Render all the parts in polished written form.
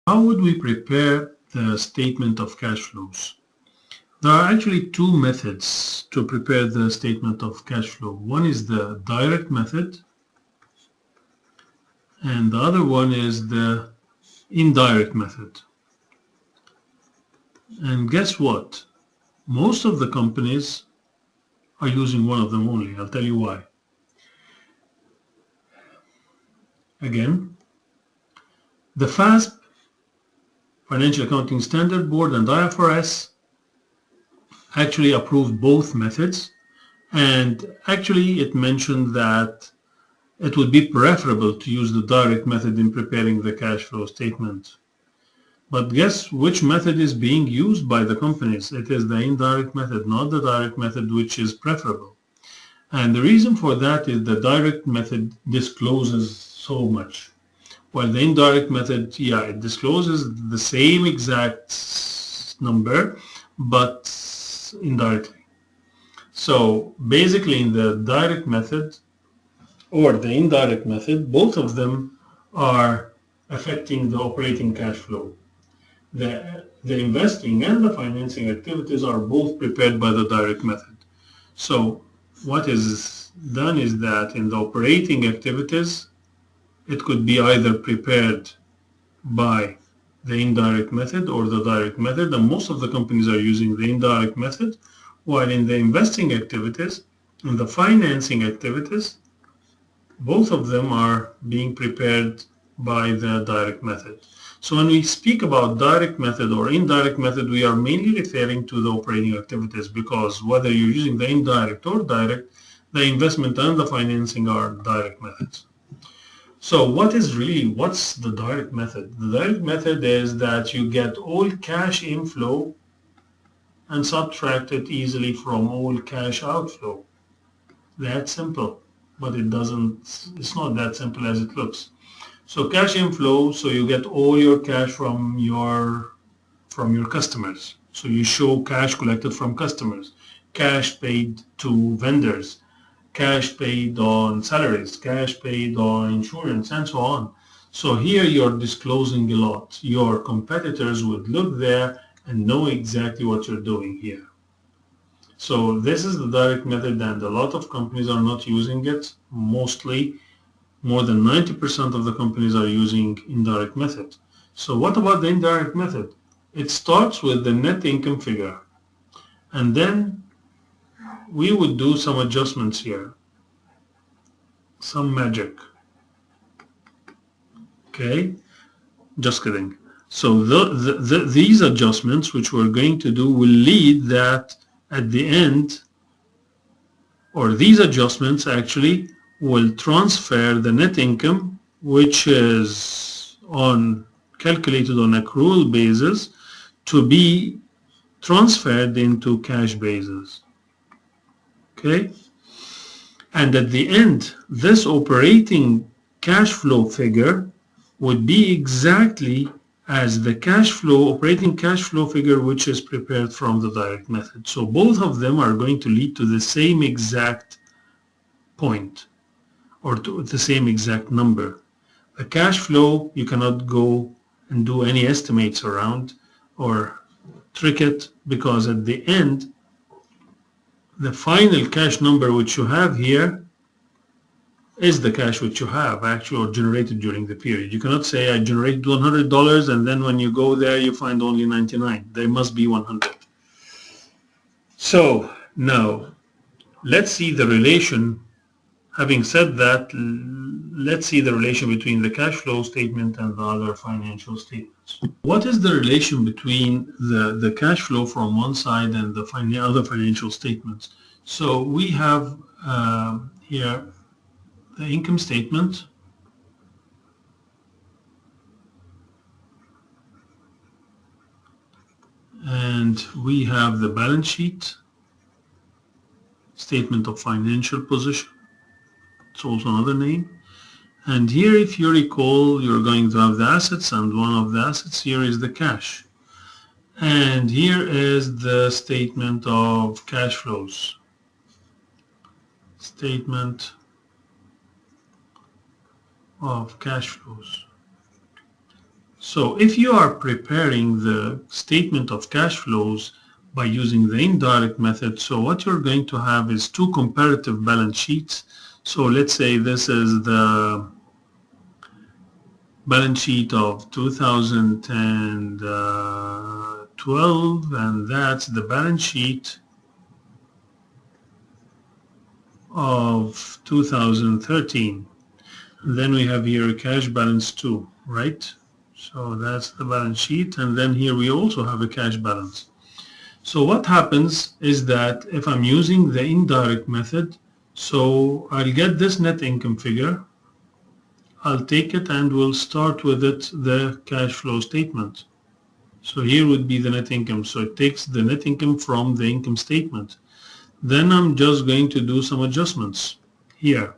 How would we prepare the statement of cash flows? There are actually two methods to prepare the statement of cash flow. One is the direct method, and the other one is the indirect method. And guess what? Most of the companies are using one of them only. I'll tell you why. Again, the FASB, Financial Accounting Standard Board, and IFRS actually approved both methods, and actually it mentioned that it would be preferable to use the direct method in preparing the cash flow statement. But guess which method is being used by the companies? It is the indirect method, not the direct method, which is preferable. And the reason for that is the direct method discloses so much, while the indirect method, yeah, it discloses the same exact number, but indirectly. So basically in the direct method or the indirect method, both of them are affecting the operating cash flow. The investing and the financing activities are both prepared by the direct method. So what is done is that in the operating activities, it could be either prepared by the indirect method or the direct method, and most of the companies are using the indirect method, while in the investing activities and the financing activities, both of them are being prepared by the direct method. So when we speak about direct method or indirect method, we are mainly referring to the operating activities, because whether you're using the indirect or direct, the investment and the financing are direct methods. So what's the direct method? The direct method is that you get all cash inflow and subtract it easily from all cash outflow. That's simple, but it's not that simple as it looks. So cash inflow, so you get all your cash from your customers. So you show cash collected from customers, cash paid to vendors, cash paid on salaries, cash paid on insurance, and so on. So here you're disclosing a lot. Your competitors would look there and know exactly what you're doing here. So this is the direct method, and a lot of companies are not using it. Mostly, more than 90% of the companies are using indirect method. So what about the indirect method? It starts with the net income figure, and then we would do some adjustments here, some magic. Okay, just kidding. So these adjustments which we're going to do will lead that at the end, or these adjustments actually will transfer the net income, which is calculated on accrual basis, to be transferred into cash basis. Okay, and at the end, this operating cash flow figure would be exactly as the operating cash flow figure, which is prepared from the direct method. So both of them are going to lead to the same exact point, or to the same exact number. The cash flow, you cannot go and do any estimates around or trick it, because at the end, the final cash number which you have here is the cash which you have actually or generated during the period. You cannot say I generated $100 and then when you go there you find only 99. There must be 100. So now let's see the relation. Having said that, let's see the relation between the cash flow statement and the other financial statements. What is the relation between the cash flow from one side and the other financial statements? So we have here the income statement, and we have the balance sheet, statement of financial position. It's also another name. And here, if you recall, you're going to have the assets, and one of the assets here is the cash. And here is the statement of cash flows. Statement of cash flows. So if you are preparing the statement of cash flows by using the indirect method, so what you're going to have is two comparative balance sheets. So let's say this is the balance sheet of 2012, and that's the balance sheet of 2013. And then we have here a cash balance too, right? So that's the balance sheet, and then here we also have a cash balance. So what happens is that if I'm using the indirect method, so I'll get this net income figure, I'll take it and we'll start with it the cash flow statement. So here would be the net income. So it takes the net income from the income statement. Then I'm just going to do some adjustments here.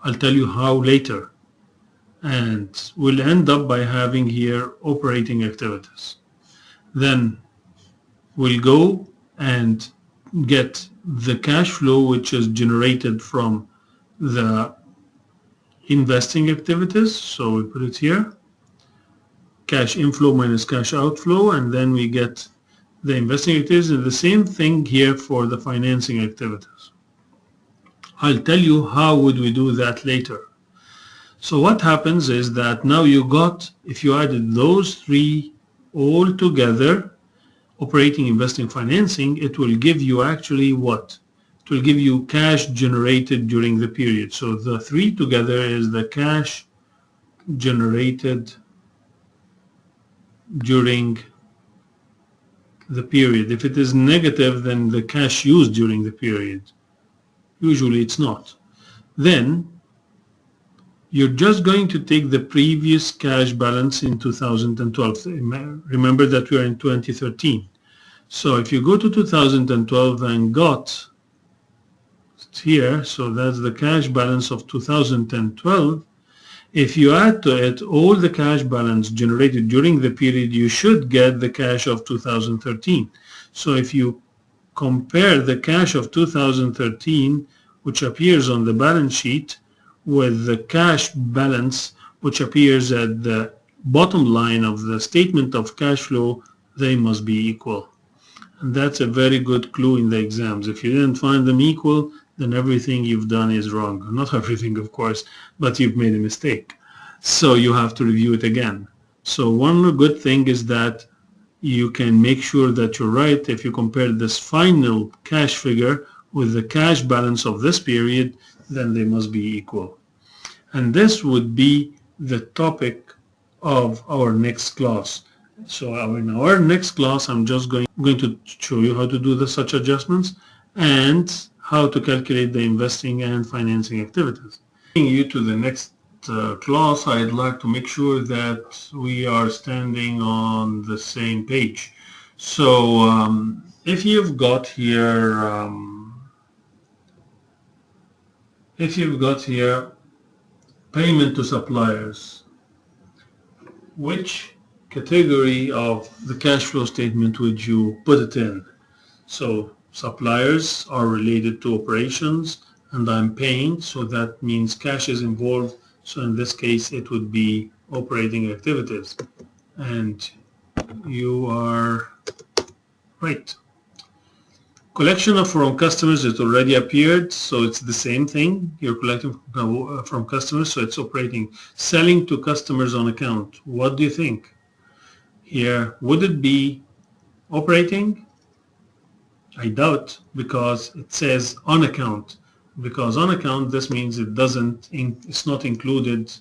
I'll tell you how later. And we'll end up by having here operating activities. Then we'll go and get the cash flow which is generated from the investing activities. So we put it here, cash inflow minus cash outflow, and then we get the investing activities, and the same thing here for the financing activities. I'll tell you how would we do that later. So what happens is that now you got, if you added those three all together, operating, investing, financing, it will give you actually what? It will give you cash generated during the period. So the three together is the cash generated during the period. If it is negative, then the cash used during the period. Usually it's not. Then you're just going to take the previous cash balance in 2012. Remember that we are in 2013. So if you go to 2012 and got here, so that's the cash balance of 2012. If you add to it all the cash balance generated during the period, you should get the cash of 2013. So if you compare the cash of 2013, which appears on the balance sheet, with the cash balance which appears at the bottom line of the statement of cash flow, they must be equal. And that's a very good clue in the exams. If you didn't find them equal, then everything you've done is wrong. Not everything, of course, but you've made a mistake. So you have to review it again. So one good thing is that you can make sure that you're right if you compare this final cash figure with the cash balance of this period, then they must be equal. And this would be the topic of our next class. So in our next class, I'm just going to show you how to do such adjustments and how to calculate the investing and financing activities. Taking you to the next class, I'd like to make sure that we are standing on the same page. So if you've got here payment to suppliers, which category of the cash flow statement would you put it in? So suppliers are related to operations and I'm paying, so that means cash is involved. So in this case it would be operating activities, and you are right. Collection from customers, it already appeared, so it's the same thing. You're collecting from customers, so it's operating. Selling to customers on account, what do you think? Here, would it be operating? I doubt, because it says on account. Because on account, this means it's not included.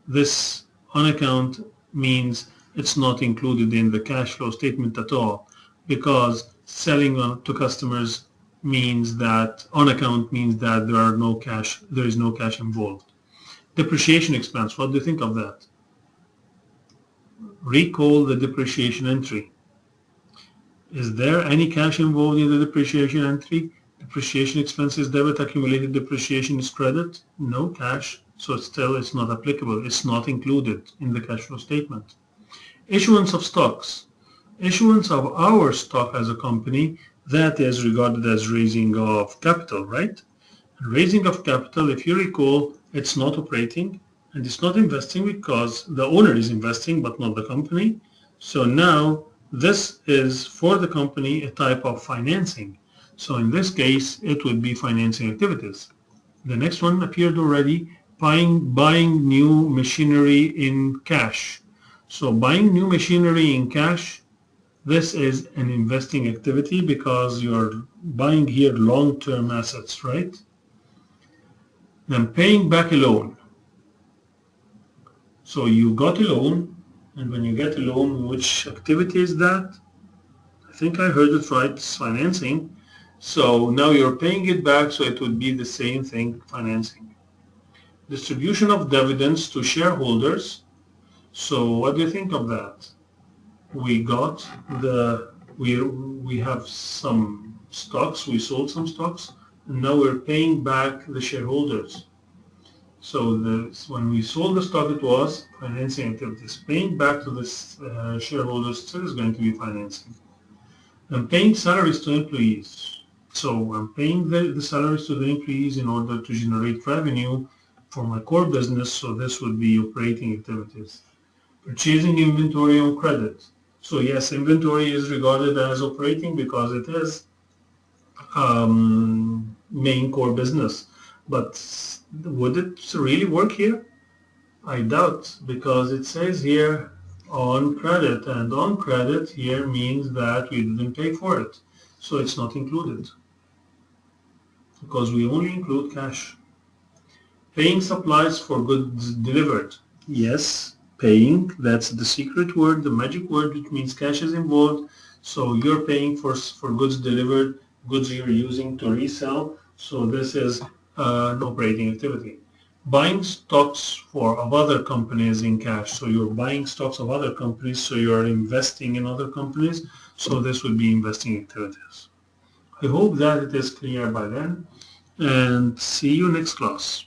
This on account means it's not included in the cash flow statement at all, because selling to customers means that on account means that there is no cash involved. Depreciation expense, what do you think of that? Recall the depreciation entry. Is there any cash involved in the depreciation entry? Depreciation expense is debit, accumulated depreciation is credit. No cash, so it's not applicable. It's not included in the cash flow statement. Issuance of stocks. Issuance of our stock as a company, that is regarded as raising of capital, right? Raising of capital, if you recall, it's not operating. And it's not investing because the owner is investing but not the company. So now this is for the company a type of financing. So in this case, it would be financing activities. The next one appeared already, buying new machinery in cash. So buying new machinery in cash, this is an investing activity because you're buying here long-term assets, right? Then paying back a loan. So you got a loan, and when you get a loan, which activity is that? I think I heard it right, it's financing. So now you're paying it back, so it would be the same thing, financing. Distribution of dividends to shareholders. So what do you think of that? We got we have some stocks, we sold some stocks, and now we're paying back the shareholders. So when we sold the stock, it was financing activities. Paying back to the shareholders still is going to be financing. I'm paying salaries to employees. So I'm paying the salaries to the employees in order to generate revenue for my core business. So this would be operating activities. Purchasing inventory on credit. So yes, inventory is regarded as operating because it is main core business. But would it really work here? I doubt, because it says here on credit, and on credit here means that we didn't pay for it. So it's not included because we only include cash. Paying supplies for goods delivered. Yes, paying, that's the secret word, the magic word, which means cash is involved. So you're paying for goods delivered, goods you're using to resell. So this is an operating activity. Buying stocks of other companies in cash. So you're buying stocks of other companies, so you're investing in other companies. So this would be investing activities. I hope that it is clear by then, and see you next class.